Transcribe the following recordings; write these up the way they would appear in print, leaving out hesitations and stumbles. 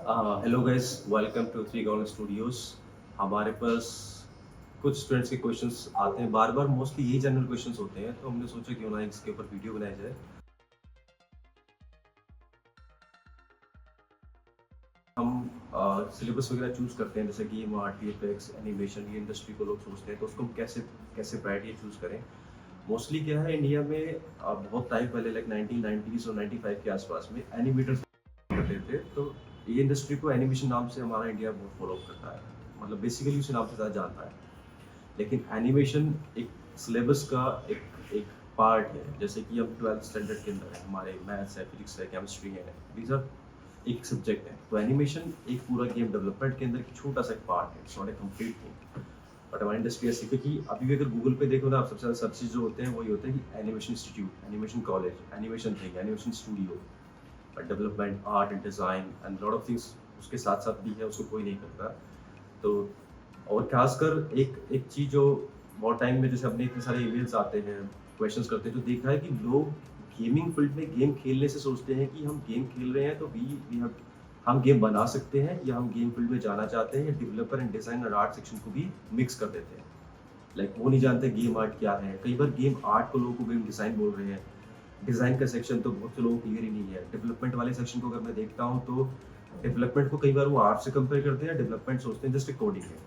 Hello guys, welcome to three gone studios. हमारे पास कुछ स्टूडेंट्स के क्वेश्चंस आते हैं बार बार, मोस्टली यही जनरल क्वेश्चंस होते हैं, तो हमने सोचा क्यों ना इसके ऊपर वीडियो बनाया जाए। हम सिलेबस वगैरह चूज करते हैं, जैसे कि आर्ट, वीएफएक्स, एनिमेशन, ये इंडस्ट्री को लोग सोचते हैं, तो उसको हम कैसे कैसे ब्राइटली चूज करें। मोस्टली क्या है, इंडिया में बहुत टाइम पहले लाइक 1990s और 95 के आसपास में एनिमेटर्स करते थे, तो ये इंडस्ट्री को एनिमेशन नाम से हमारा इंडिया बहुत फॉलो करता है, मतलब बेसिकली उसी नाम से ज़्यादा जानता है। लेकिन एनिमेशन एक सिलेबस का एक एक पार्ट है, जैसे कि हम 12th स्टैंडर्ड के अंदर है, हमारे मैथ्स है, फिजिक्स है, केमिस्ट्री है, दीज आर एक सब्जेक्ट है। तो एनिमेशन एक पूरा गेम डेवलपमेंट के अंदर एक छोटा सा एक पार्ट है, it's not a complete thing. But हमारी इंडस्ट्री ऐसी, क्योंकि अभी भी अगर गूगल पे देखो ना, आप सबसे ज़्यादा सर्चेज जो होते हैं वही होते हैं कि animation institute, animation college, animation thing, animation studio, development, art and design and lot of things उसके साथ साथ भी है, उसको कोई नहीं करता। तो और खासकर एक एक चीज़ जो बहुत टाइम में, जैसे अपने इतने सारे ईमेल्स आते हैं, क्वेश्चंस करते हैं, तो देखा है कि लोग गेमिंग फील्ड में गेम खेलने से सोचते हैं कि हम गेम खेल रहे हैं तो वी हम गेम बना सकते हैं, या हम गेम फील्ड में जाना चाहते हैं, या डेवलपर एंड डिज़ाइन और आर्ट सेक्शन को भी मिक्स कर देते हैं। लाइक वो नहीं जानते गेम आर्ट क्या है, कई बार गेम आर्ट को लोगों को गेम डिज़ाइन बोल रहे हैं। डिज़ाइन का सेक्शन तो बहुत से लोगों को क्लियर ही नहीं है। डेवलपमेंट वाले सेक्शन को अगर मैं देखता हूँ, तो डेवलपमेंट को कई बार वो आर्ट से कंपेयर करते हैं, डेवलपमेंट सोचते हैं जस्ट एक कोडिंग है,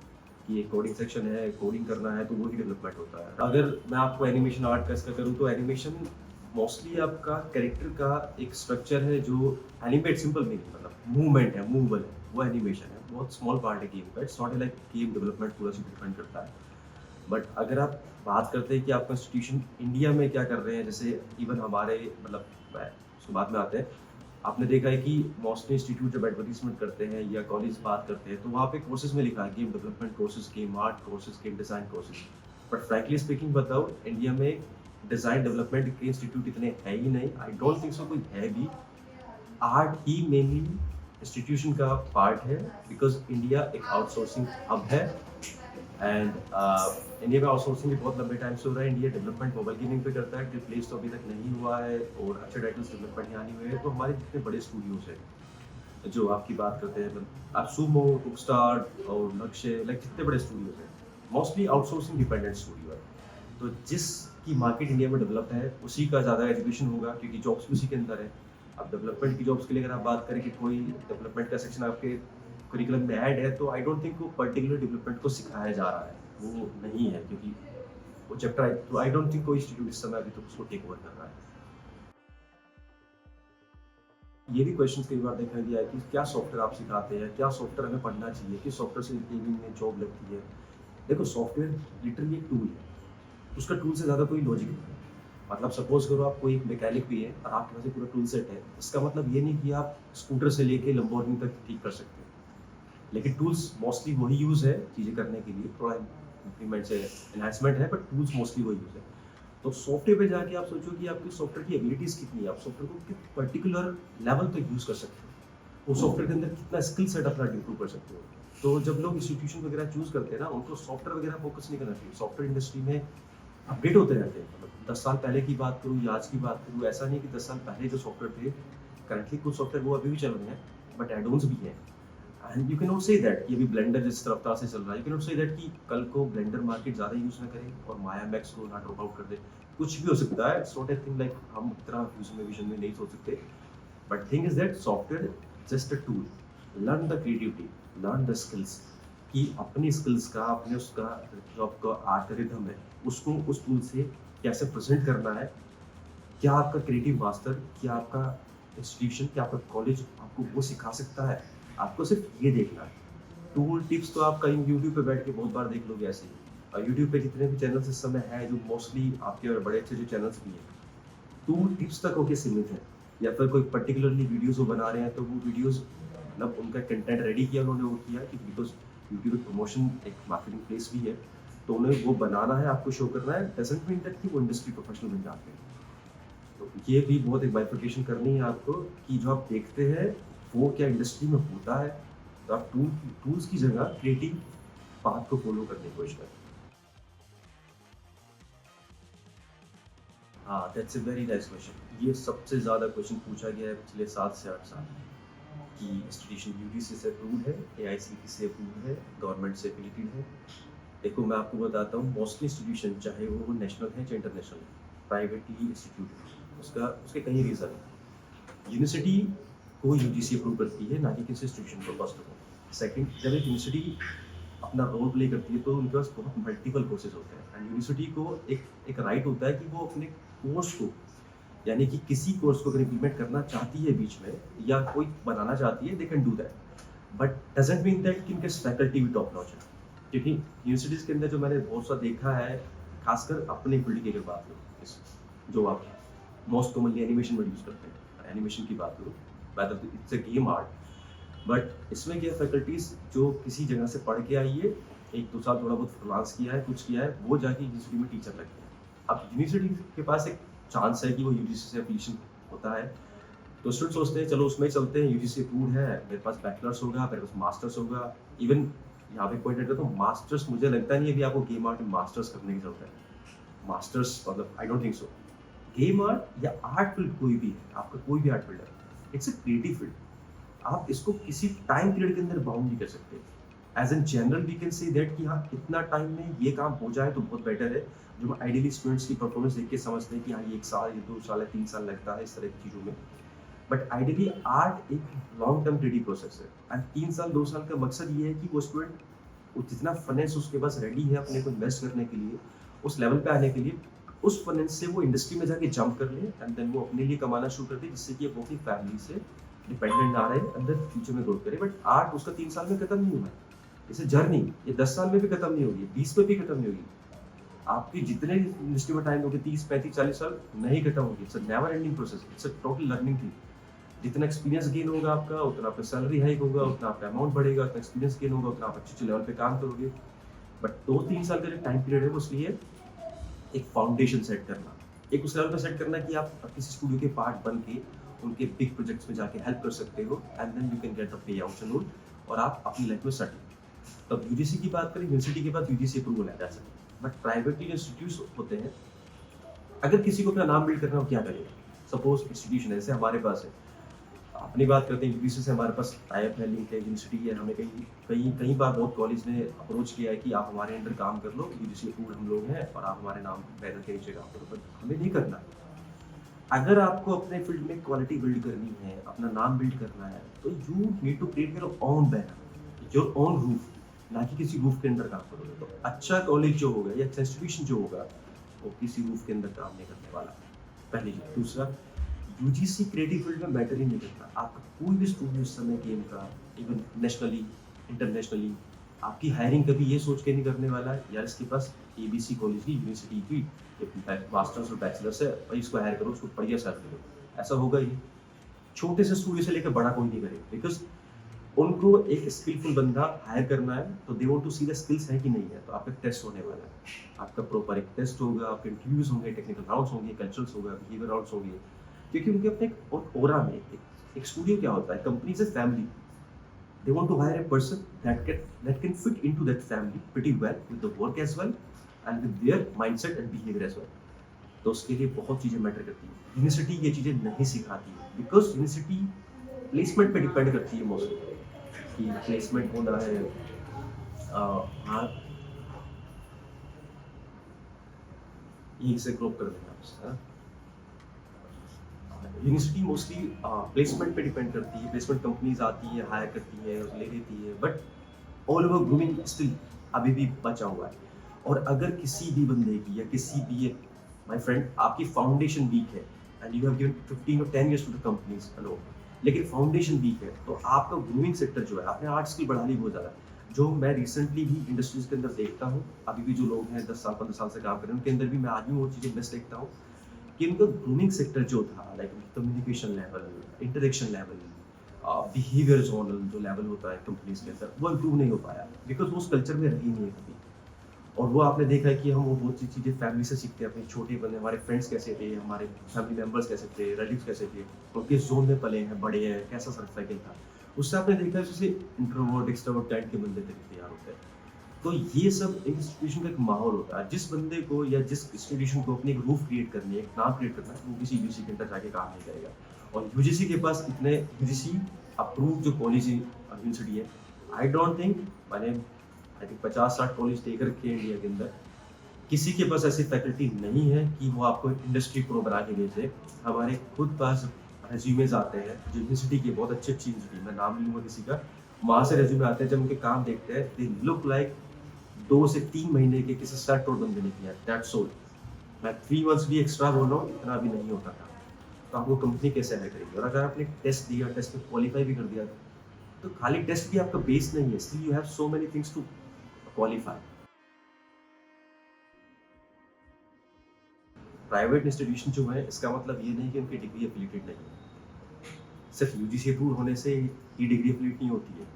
कि एक कोडिंग सेक्शन है, कोडिंग करना है, तो वो ही डेवलपमेंट होता है। अगर मैं आपको एनिमेशन आर्ट का इसका करूँ, तो एनिमेशन मोस्टली आपका कैरेक्टर का एक स्ट्रक्चर है जो एनिमेट, सिंपल मीनिंग मतलब मूवमेंट है, मूवेबल है, वो एनिमेशन है। बहुत स्मॉल पार्ट है गेम का, it's not like game development पूरा से डिपेंड करता है। बट अगर आप बात करते हैं कि आपका इंस्टीट्यूशन इंडिया में क्या कर रहे हैं, जैसे इवन हमारे मतलब उसके बाद में आते हैं, आपने देखा है कि मोस्टली इंस्टीट्यूट जब एडवर्टीजमेंट करते हैं या कॉलेज बात करते हैं, तो वहाँ पे कोर्सेज में लिखा है game development courses, game art courses, game design courses. But frankly speaking बताओ, इंडिया में डिज़ाइन डेवलपमेंट के इंस्टीट्यूट इतने है ही नहीं, आई डोंट थिंक सो कोई है भी। आर्ट ही मेनली इंस्टीट्यूशन का पार्ट है, बिकॉज इंडिया एक आउटसोर्सिंग हब है। एंड इंडिया में आउटसोर्सिंग भी बहुत लंबे टाइम से हो रहा है। इंडिया डेवलपमेंट मोबाइल गेमिंग पे करता है, रिप्लेस तो अभी तक नहीं हुआ है, और अच्छे टाइटल्स डेवलपमेंट यहाँ नहीं हुए हैं। तो हमारे जितने बड़े स्टूडियोज हैं जो आपकी बात करते हैं, आप सुमो, कुकस्टार और लक्ष्य, लाइक जितने बड़े स्टूडियोज हैं, मोस्टली आउटसोर्सिंग डिपेंडेंट स्टूडियो है। तो जिसकी मार्केट इंडिया में डेवलप है, उसी का ज़्यादा एजुकेशन होगा, क्योंकि जॉब्स भी उसी के अंदर है। अब डेवलपमेंट की जॉब्स के लिए अगर आप बात करें कि कोई डेवलपमेंट का सेक्शन आपके करिकुलम में ऐड है, तो आई डोंट थिंक वो पर्टिकुलर डेवलपमेंट को सिखाया जा रहा है, वो नहीं है, क्योंकि वो चैप्टर, तो आई डोंट थिंक कोई इंस्टीट्यूट इस समय अभी तक उसको टेक ओवर कर रहा है। ये भी क्वेश्चन कई बार देखा गया है कि क्या सॉफ्टवेयर आप सिखाते हैं, क्या सॉफ्टवेयर हमें पढ़ना चाहिए, किस सॉफ्टवेयर से गेमिंग में जॉब लगती है। देखो, सॉफ्टवेयर लिटरली एक टूल है, उसका टूल से ज़्यादा कोई लॉजिक नहीं है। मतलब सपोज करो आप कोई मैकेनिक भी है और आपके पास एक पूरा टूल सेट है, इसका मतलब ये नहीं कि आप स्कूटर से लेके लंबोर्गिनी तक ठीक कर सकते हो। लेकिन टूल्स मोस्टली वही यूज़ है चीज़ें करने के लिए, थोड़ा इंप्लीमेंट से एनहांसमेंट है, बट टूल्स मोस्टली वही यूज़ है। तो सॉफ्टवेयर पे जाके आप सोचो कि आपकी सॉफ्टवेयर की एबिलिटीज़ कितनी है, आप सॉफ्टवेयर को किस पर्टिकुलर लेवल तक यूज़ कर सकते हो, वो सॉफ्टवेयर के अंदर कितना स्किल सेट अपना इम्प्रूव कर सकते हो। तो जब लोग इंस्टीट्यूशन वगैरह चूज़ करते हैं ना, उनको सॉफ्टवेयर वगैरह फोकस नहीं करना चाहिए। सॉफ्टवेयर इंडस्ट्री में अपडेट होते रहते हैं, मतलब 10 साल पहले की बात करूँ या आज की बात करूँ, ऐसा नहीं कि 10 साल पहले जो सॉफ्टवेयर थे, करंटली कुछ सॉफ्टवेयर वो अभी भी चल रहे हैं, बट एड ऑन्स भी हैं। एंड यू कैन नॉट से दैट कि अभी ब्लेंडर जिस रफ्तार से चल रहा है, यू कैन नॉट से दैट कि कल को ब्लेंडर मार्केट ज़्यादा यूज़ ना करे और माया मैक्स को ना ड्रॉप आउट कर दे। कुछ भी हो सकता है, it's not a thing like हम इतना फ्यूचर में विजन में नहीं सोच सकते। But thing is that software just a tool. Learn the creativity, learn the skills, कि अपनी स्किल्स का, अपने उसका जो आपका आर्ट का रिदम है, उसको उस टूल से कैसे प्रेजेंट करना है। क्या आपका क्रिएटिव मास्टर, क्या आपका इंस्टीट्यूशन, क्या आपका कॉलेज आपको वो सिखा सकता है। आपको सिर्फ ये देखना है। टूल टिप्स तो आप कहीं यूट्यूब पे बैठ के बहुत बार देख लोगे ऐसे ही। और यूट्यूब पे जितने भी चैनल्स इस समय हैं, जो मोस्टली आपके और बड़े अच्छे जो चैनल्स भी हैं, टूल टिप्स तक होके सीमित है। या फिर कोई पर्टिकुलरली वीडियोस वो बना रहे हैं, तो वो वीडियोस मतलब उनका कंटेंट रेडी किया उन्होंने, वो किया कि बिकॉज यूट्यूब एक प्रमोशन, एक मार्केटिंग प्लेस भी है, तो उन्हें वो बनाना है, आपको शो करना है, डजंट मीन दैट कि वो इंडस्ट्री प्रोफेशनल बन जाते हैं। तो ये भी बहुत एक बाइफर्केशन करनी है आपको, कि जो आप देखते हैं वो क्या इंडस्ट्री में होता है। तो आप टूल्स की जगह क्रिएटिव पाथ को फॉलो करने की कोशिश करें। हाँ, that's a very nice question. ये सबसे ज़्यादा क्वेश्चन पूछा गया है पिछले 7 से 8 साल में। कि इंस्टीट्यूशन यूजीसी से अप्रूव्ड है, एआईसीटीई से अप्रूव्ड है, गवर्नमेंट से एफिलिएटेड है। देखो मैं आपको बताता हूँ, मोस्टली इंस्टीट्यूशन चाहे वो नेशनल है चाहे इंटरनेशनल है, प्राइवेटली इंस्टीट्यूट है, उसका उसके कई रीज़न है। यूनिवर्सिटी को यूजीसी अप्रूव करती है, ना कि किसी इंस्टीट्यूशन को, फर्स्ट ऑफ ऑल। सेकंड, जब एक यूनिवर्सिटी अपना रोल प्ले करती है तो उनके पास बहुत मल्टीपल कोर्सेज होते हैं, एंड यूनिवर्सिटी को एक राइट होता है कि वो अपने कोर्स को, यानी कि किसी कोर्स को अगर इम्प्लीमेंट करना चाहती है बीच में, या कोई बनाना चाहती है, they can do that, but doesn't mean that कि उनके फैकल्टी भी टॉप नॉच है। क्योंकि यूनिवर्सिटीज़ के अंदर जो मैंने बहुत सा देखा है, खासकर अपने फील्ड की अगर बात करूँ, जो आप most commonly animation word use करते हैं, एनिमेशन की बात करूँ, whether it's a game art, but इसमें क्या फैकल्टीज जो किसी जगह से पढ़ के आई है, एक दो साल थोड़ा बहुत फ्रीलांस किया है, कुछ किया है, वो जाके यूनिवर्सिटी में टीचर लगते हैं। अब यूनिवर्सिटी के पास एक चांस है कि वो यूजीसी से एफिलिएशन होता है, तो स्टूडेंट सोचते हैं चलो उसमें ही चलते हैं, यूजीसी अप्रूव्ड है, मेरे पास बैचलर्स होगा, मेरे पास मास्टर्स होगा। इवन यहाँ पे पॉइंट करता हूँ, मास्टर्स मुझे लगता नहीं है कि आपको गेम आर्ट में मास्टर्स करने की जरूरत है। मास्टर्स मतलब I don't think so. Game art या आर्ट फील्ड कोई भी है, आपका कोई भी आर्ट फील्ड है, इट्स अ क्रिएटिव फील्ड। आप इसको किसी टाइम पीरियड के अंदर बाउंड नहीं कर सकते। As an general we can say that कि हाँ इतना टाइम में ये काम हो जाए तो बहुत बेटर है, जो हम आइडियली स्टूडेंट्स की परफॉर्मेंस देख के समझते हैं कि हाँ ये 1 साल, ये 2 साल या 3 साल लगता है इस तरह की चीज़ों में। बट आइडियली आर्ट एक लॉन्ग टर्म क्रिएटिव प्रोसेस है, एंड 3 साल 2 साल का मकसद ये है कि वो स्टूडेंट जितना फाइनेंस उसके पास रेडी है अपने को इन्वेस्ट करने के लिए, उस लेवल पे आने के लिए, उस फाइनेंस से वो इंडस्ट्री में जाके जंप कर ले, एंड देन वो अपने लिए कमाना शुरू कर दे, जिससे कि वो अपनी फैमिली से डिपेंडेंट ना रहे, अंदर फ्यूचर में ग्रोथ करे। बट आर्ट उसका 3 साल में खत्म नहीं हुआ है, इसे जर्नी ये 10 साल में भी खत्म नहीं होगी, 20 में भी खत्म नहीं होगी। आपकी जितने इंडस्ट्री में टाइम होगी, 30 35 40 साल नहीं खत्म होगी। It's a never ending process, it's a total learning thing. जितना एक्सपीरियंस गेन होगा आपका, उतना आपका सैलरी हाइक होगा, उतना आपका अमाउंट बढ़ेगा, उतना एक्सपीरियंस गेन होगा, उतना आप अच्छे लेवल पे काम करोगे। बट 2-3 साल का जो टाइम पीरियड है वो इसलिए एक फाउंडेशन सेट करना, एक उस लेवल पे सेट करना कि आप किसी स्टूडियो के पार्ट बन के उनके बिग प्रोजेक्ट्स में जाके हेल्प कर सकते हो, and then you can get the payout and all, और आप अपनी लाइफ में सेटल। तब यूजीसी की बात करें, यूनिवर्सिटी के बाद यूजीसी अप्रूवल है, दैट्स इट। बट प्राइवेटली जो इंस्टीट्यूट्स होते हैं, अगर किसी को अपना नाम बिल्ड करना हो, क्या करेगा? सपोज इंस्टीट्यूशन है, जैसे हमारे पास है, अपनी बात करते हैं, यूजीसी से हमारे पास टाइप है, लिंक है, यूनिवर्सिटी है, हमें कई कई कई बार बहुत कॉलेज ने अप्रोच किया है कि आप हमारे अंडर काम कर लो, यूजीसी अप्रूव्ड हम लोग हैं और आप हमारे नाम बैनर के नीचे काम करो, बट हमें नहीं करना। अगर आपको अपने फील्ड में क्वालिटी बिल्ड करनी है, अपना नाम बिल्ड करना है, तो you need to create your own banner, your own roof, ना कि किसी रूफ के अंदर काम करोगे। तो अच्छा कॉलेज जो होगा या अच्छा इंस्टीट्यूशन जो होगा, वो किसी रूफ के अंदर काम नहीं करने वाला, पहली चीज। दूसरा, यूजीसी क्रिएटिव फील्ड में मैटर ही नहीं करता। आपका कोई भी स्टूडियो इस समय गेम का, इवन नेशनली इंटरनेशनली, आपकी हायरिंग कभी ये सोच के नहीं करने वाला है यार इसके पास एबीसी कॉलेज की, यूनिवर्सिटी की मास्टर्स और बैचलर्स है, भाई इसको हायर करो, उसको बढ़िया सैलरी दो। ऐसा होगा ही। छोटे से स्टूडियो से लेकर बड़ा कोई नहीं करेगा, बिकॉज उनको एक स्किलफुल बंदा हायर करना है, तो they want to see the skills है कि नहीं है। तो आपका टेस्ट होने वाला है, आपका प्रॉपर एक टेस्ट होगा, आपके इंटरव्यूज होंगे, टेक्निकल राउंड्स होंगे, कल्चरल्स होगा, बिहेवियर राउंड्स होंगे, क्योंकि उनके अपने ओरा में एक स्टूडियो क्या होता है, company is a family. They want to hire a person that can fit into that family pretty well with the work as well and with their mindset and behavior as well. तो उसके लिए बहुत चीज़ें matter करती हैं। University ये चीज़ें नहीं सिखाती है, बिकॉज यूनिवर्सिटी प्लेसमेंट पे डिपेंड करती है मोस्टली, कि प्लेसमेंट होना है। हाँ, ये इसे क्रॉप कर देना आप। यूनिवर्सिटी मोस्टली प्लेसमेंट पे डिपेंड करती है, प्लेसमेंट कंपनीज आती है, हायर करती है, ले लेती है, but all over grooming still अभी भी बचा हुआ है। और अगर किसी भी बंदे की या किसी भी, माय फ्रेंड, आपकी फाउंडेशन वीक है एंड यू हैव गिवन 15 और 10 years to the companies alone, लेकिन फाउंडेशन वीक है, तो आपका ग्रूमिंग सेक्टर जो है, आपने आर्ट स्किल बढ़ा ली बहुत ज़्यादा। जो मैं रिसेंटली भी इंडस्ट्रीज के अंदर देखता हूँ, अभी भी जो लोग हैं 10 साल 15 साल से काम कर रहे हैं, उनके अंदर भी मैं आज भी वो चीज़ें बेस्ट देखता हूँ कि उनका ग्रूमिंग सेक्टर जो था, like communication level, interaction level, behaviour zonal जो लेवल होता है कंपनीज के अंदर, वो इम्प्रूव नहीं हो पाया, बिकॉज वो उस कल्चर में रही नहीं है कभी। और वो आपने देखा है कि हम वो बहुत सी चीज़ें फैमिली से सीखते हैं, अपने छोटे बंदे, हमारे फ्रेंड्स कैसे थे, हमारे फैमिली मेम्बर्स कैसे थे, रिलेटिव्स कैसे थे, वो किस जोन में पले हैं, बड़े हैं, कैसा सर्कल था, उससे आपने देखा है जैसे इंट्रोवर्ट एक्सट्रोवर्ट टाइप के बंदे तैयार होते हैं। तो ये सब इंस्टीट्यूशन का एक माहौल होता है। जिस बंदे को या जिस इंस्टीट्यूशन को अपनी एक रूफ क्रिएट करनी है, एक नाम क्रिएट करना है, वो किसी यूजीसी के अंदर जाके काम नहीं करेगा। और यूजीसी के पास इतने यूजीसी अप्रूव जो कॉलेज यूनिवर्सिटी है, आई डोंट थिंक, मैंने आई थिंक 50-60 कॉलेज देख रखे हैं इंडिया के अंदर, किसी के पास ऐसी फैकल्टी नहीं है कि वो आपको इंडस्ट्री प्रो बना के भेजे। हमारे खुद पास रेज्यूमेज आते हैं जो यूनिवर्सिटी की बहुत अच्छी अच्छी यूनिवर्सिटी, मैं नाम नहीं लूँगा किसी का, वहाँ से रेज्यूमे आते हैं, जब उनके काम देखते हैं दे लुक लाइक 2 से 3 महीने के किसी स्टार्ट बंदे ने किया, दैट्स ऑल। मैं 3 मंथ्स भी एक्स्ट्रा बोल रहा हूँ, इतना भी नहीं होता था। तो आपको कंपनी कैसे हायर करेगी? और अगर आपने टेस्ट दिया, टेस्ट में क्वालिफाई भी कर दिया, तो खाली टेस्ट भी आपका बेस नहीं है, still you have so many things to qualify. Private institution जो है, इसका मतलब ये नहीं कि उनकी डिग्री एफिलिएटेड नहीं है। सिर्फ यूजीसी अप्रूव होने से ये डिग्री एफिलिएट नहीं होती है।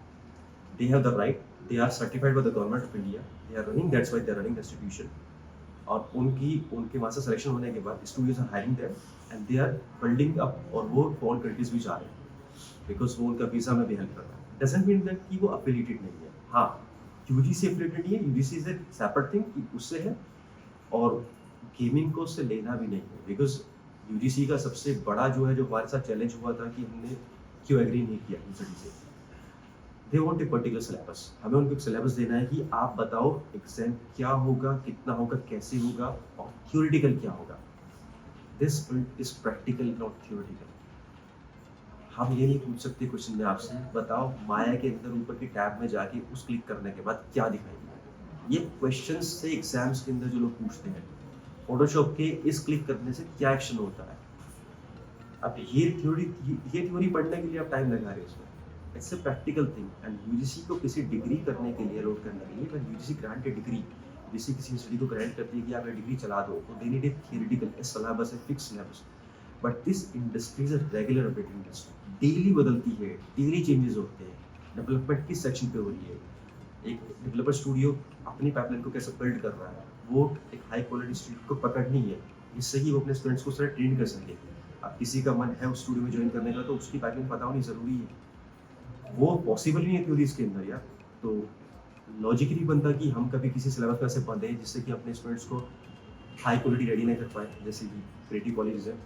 They have the right, they are certified by the government of India, they are running, that's why they are running the institution. और उनके वहाँ से सिलेक्शन होने के बाद students are hiring them and they are building up, और वो foreign countries भी जा रहे हैं बिकॉज वो उनका वीजा में भी हेल्प कर रहा है। डजंट मीन दैट कि वो एफिलिएटेड नहीं है। हाँ, यूजीसी एफिलिएटेड नहीं है, UGC is a separate thing कि उससे है, और गेमिंग को उससे लेना भी नहीं है। बिकॉज यूजीसी का सबसे बड़ा जो है, जो हमारे साथ चैलेंज हुआ था कि हमने क्यों एग्री नहीं किया यूनिवर्सिटी से, they want a particular syllabus. हमें उनको एक सिलेबस देना है कि आप बताओ एग्जाम क्या होगा, कितना होगा, कैसे होगा, और थ्योरेटिकल क्या होगा। This is practical, not theoretical. हम ये नहीं पूछ सकते क्वेश्चन में आपसे, बताओ माया के अंदर ऊपर की टैब में जाके उस क्लिक करने के बाद क्या दिखाई देगा। ये क्वेश्चन से एग्जाम्स के अंदर जो लोग पूछते हैं, फोटोशॉप के इस क्लिक करने से क्या एक्शन होता है। अब ये थ्योरी पढ़ने के लिए आप टाइम लगा रहे हो उसमें। It's a practical thing. And UGC को किसी डिग्री करने के लिए, लोड करने के लिए, when UGC grant A degree, UGC किसी यूनिवर्सिटी को ग्रांट करती है कि आप ये डिग्री चला दो, तो they need a theoretical, A syllabus, a fix syllabus. But this industry is a regular updated industry, daily बदलती है, डेली चेंजेस होते हैं, डेवलपमेंट किस सेक्शन पे हो रही है, एक डेवलपर स्टूडियो अपनी पाइपलाइन को कैसे बिल्ड कर रहा है, वो एक हाई क्वालिटी स्टूडेंट को पकड़नी है जिससे कि वो अपने स्टूडेंट्स को सारा ट्रेन कर सके। अब किसी का मन है उस स्टूडियो में ज्वाइन करने का, तो उसकी पाइपलाइन पता होनी जरूरी है, वो पॉसिबल नहीं है थ्योरीज के अंदर यार। तो लॉजिक नहीं बनता कि हम कभी किसी सिलेबस में ऐसे बंधे जिससे कि अपने स्टूडेंट्स को हाई क्वालिटी रेडी नहीं कर पाए, जैसे कि क्रिएटिव कॉलेज है।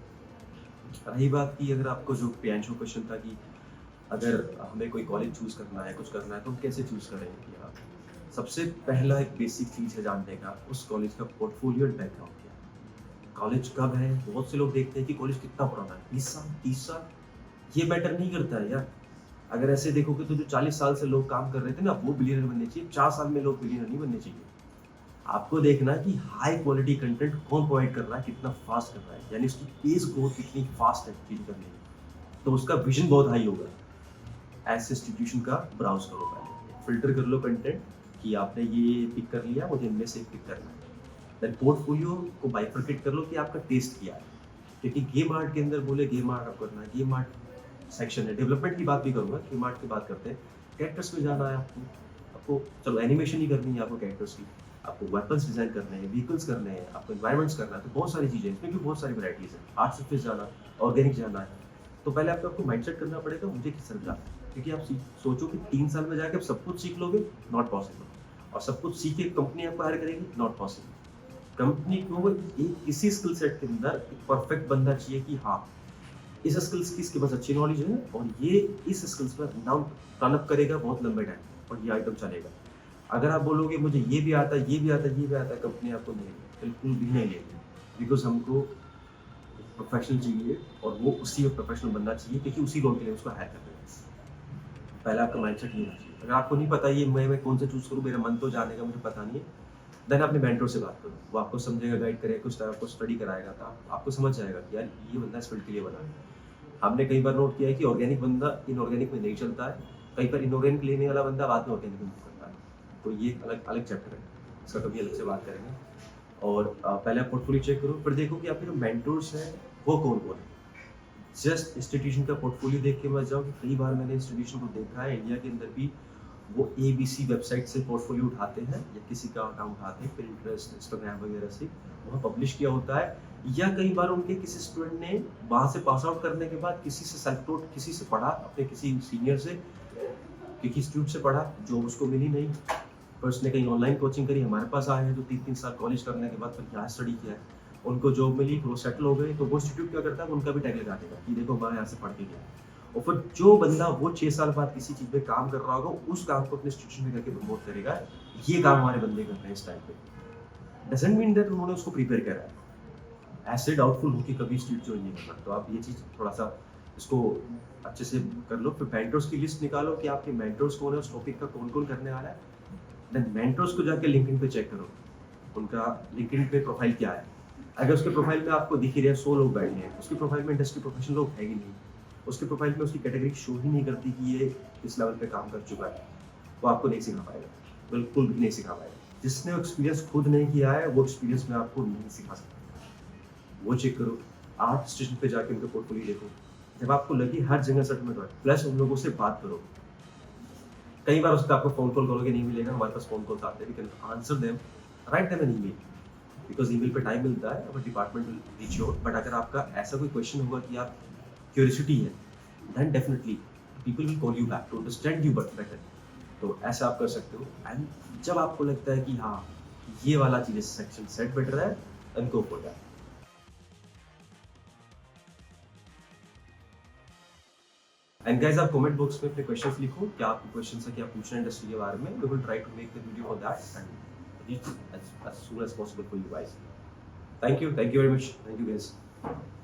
रही बात की, अगर आपको जो पियांशु क्वेश्चन था कि अगर हमें कोई कॉलेज चूज करना है, कुछ करना है, तो हम कैसे चूज करेंगे, यार सबसे पहला एक बेसिक चीज है जानने का उस कॉलेज का पोर्टफोलियो एंड बैकग्राउंड क्या है, कॉलेज कब है। बहुत से लोग देखते हैं कि कॉलेज कितना पुराना है, 20 साल 30 साल, ये मैटर नहीं करता है यार। अगर ऐसे देखोगे तो जो 40 साल से लोग काम कर रहे थे ना, वो बिलियनर बनने चाहिए, 4 साल में लोग बिलियनर नहीं बनने चाहिए। आपको देखना है कि हाई क्वालिटी कंटेंट कौन प्रोवाइड कर रहा है, कितना फास्ट कर रहा है, यानी उसकी पेस ग्रोथ कितनी फास्ट है चीज करने की, तो उसका विजन बहुत हाई होगा। ऐसे इंस्टीट्यूशन का ब्राउज करो, पहले फिल्टर कर लो कंटेंट कि आपने ये पिक कर लिया, मुझे इनमें से पिक करना है। देन पोर्टफोलियो को बाइफरकेट कर लो कि आपका टेस्ट क्या है, क्योंकि गेम आर्ट के अंदर बोले गेम आर्ट आप करना है, गेम आर्ट सेक्शन है। डेवलपमेंट की बात भी करूँगा, गेम आर्ट की बात करते हैं, कैरेक्टर्स में जाना है आपको चलो एनिमेशन ही करनी है आपको, कैरेक्टर्स की, आपको वेपन्स डिजाइन करने हैं, व्हीकल्स करने हैं, आपको एनवायरमेंट्स करना है, तो बहुत सारी चीज़ें, इसमें भी बहुत सारी वैराइटीज़ है। आर्ट सर्फेस जाना, ऑर्गेनिक जाना है, तो पहले आपको माइंडसेट करना पड़ेगा मुझे किस तरह जाना है, क्योंकि आप सोचो कि 3 साल में जाके आप सब कुछ सीख लोगे, नॉट पॉसिबल। और सब कुछ सीख के कंपनी आपको हायर करेगी, नॉट पॉसिबल। कंपनी को एक किसी स्किल सेट के अंदर एक परफेक्ट बंदा चाहिए कि हाँ इस स्किल्स की इसके पास अच्छी नॉलेज है और ये इस स्किल्स पर नाम टर्न अप करेगा बहुत लंबे टाइम और ये आइटम चलेगा। अगर आप बोलोगे मुझे ये भी आता है, ये भी आता है, ये भी आता है, कंपनी आपको नहीं लेगी, बिल्कुल भी नहीं लेगी, बिकॉज हमको प्रोफेशनल चाहिए और वो उसी में प्रोफेशनल बनना चाहिए, क्योंकि उसी रोल के लिए उसको हायर कर रहे हैं। पहले आपका माइंडसेट ये होना चाहिए। अगर आपको नहीं पता ये मैं कौन सा चूज करूँ, मेरा मन तो जाने का, मुझे पता नहीं है, देन अपने मेंटर से बात करो, वो आपको समझेगा, गाइड करेगा, कुछ आपको स्टडी कराएगा, तो आपको समझ जाएगा कि यार ये बंदा इस फील्ड के लिए बना है। हमने कई बार नोट किया है कि ऑर्गेनिक बंदा इनऑर्गेनिक में नहीं चलता है, कई बार इनऑर्गेनिक लेने वाला बंदा बाद में ऑर्गेनिक में करता है, तो ये अलग अलग चैप्टर है, इसका कभी अलग से बात करेंगे। और पहले आप पोर्टफोलियो चेक करो, फिर देखो कि आपके जो मेंटर्स हैं वो कौन कौन है। जस्ट इंस्टीट्यूशन का पोर्टफोलियो देख के मत जाओ, कि कई बार मैंने इंस्टीट्यूशन को देखा है इंडिया के अंदर भी, वो ABC वेबसाइट से पोर्टफोलियो उठाते हैं या किसी का अकाउंट उठाते हैं, पिंटरेस्ट, इंस्टाग्राम वगैरह से वहाँ पब्लिश किया होता है, या कई बार उनके किसी स्टूडेंट ने वहाँ से पास आउट करने के बाद किसी से सेल्फ टॉट, किसी से पढ़ा, अपने किसी सीनियर से, किसी इंस्टीट्यूट से पढ़ा, जॉब उसको मिली नहीं, पर उसने कहीं ऑनलाइन कोचिंग करी, हमारे पास आए हैं जो 3-3 साल कॉलेज करने के बाद फिर यहाँ स्टडी किया है, उनको जॉब मिली, वो सेटल हो गए, तो वो इंस्टीट्यूट क्या करता है, उनका भी टैग लगा देगा कि देखो मैं यहाँ से पढ़ के गया। और फिर जो बंदा वो 6 साल बाद किसी चीज़ में काम कर रहा होगा, उस काम को अपने इंस्टीट्यूशन में करके प्रमोट करेगा, ये काम हमारे बंदे कर रहे हैं इस टाइम पे। डज़न्ट मीन दैट उन्होंने उसको प्रिपेयर करा है। ऐसे डाउटफुल हो कि कभी स्ट्रीट जॉइन नहीं करना। तो आप ये चीज़ थोड़ा-सा इसको अच्छे से कर लो। फिर मेंटर्स की लिस्ट निकालो कि आपके मेंटर्स कौन है, उस टॉपिक का कौन-कौन करने वाला है। देन मेंटर्स को जाके लिंक्डइन पे चेक करो, उनका लिंक्डइन पे प्रोफाइल क्या है। अगर उसके प्रोफाइल में आपको दिख ही रहा है 100 लोग बैठे हैं, उसकी प्रोफाइल में इंडस्ट्री प्रोफेशनल लोग है ही नहीं। उसके प्रोफाइल में उसकी कैटेगरी शो ही नहीं करती कि ये इस लेवल पे काम कर चुका है। वो आपको नहीं सिखा पाएगा, बिल्कुल भी नहीं सिखा पाएगा। जिसने एक्सपीरियंस खुद नहीं किया है, वो एक्सपीरियंस मैं आपको नहीं सिखा सकता। वो चेक करो, आर्ट स्टेशन पे जाके उनका पोर्टफोलियो देखो। जब आपको लगे हर जगह सेटलमेंट हो, प्लस उन लोगों से बात करो। कई बार उसका आपको फ़ोन कॉल करोगे नहीं मिलेगा, हमारे पास फ़ोन कॉल्स आते हैं, we can answer them, write them an email, because email पे टाइम मिलता है, our department will reach you out. But अगर आपका ऐसा कोई क्वेश्चन होगा कि आप क्यूरियोसिटी है, then definitely people will call you back to understand you but better. तो ऐसा आप कर सकते हो। एंड जब आपको लगता है कि हाँ, ये वाला चीज़ सेक्शन सेट बेटर है, then go for that. And guys, आप कमेंट बॉक्स में अपने क्वेश्चंस लिखो, क्या आपको क्वेश्चंस है, क्या पूछना है इंडस्ट्री के बारे में। We will try to make the video for that and reach as soon as possible for you guys. Thank you very much. Thank you guys.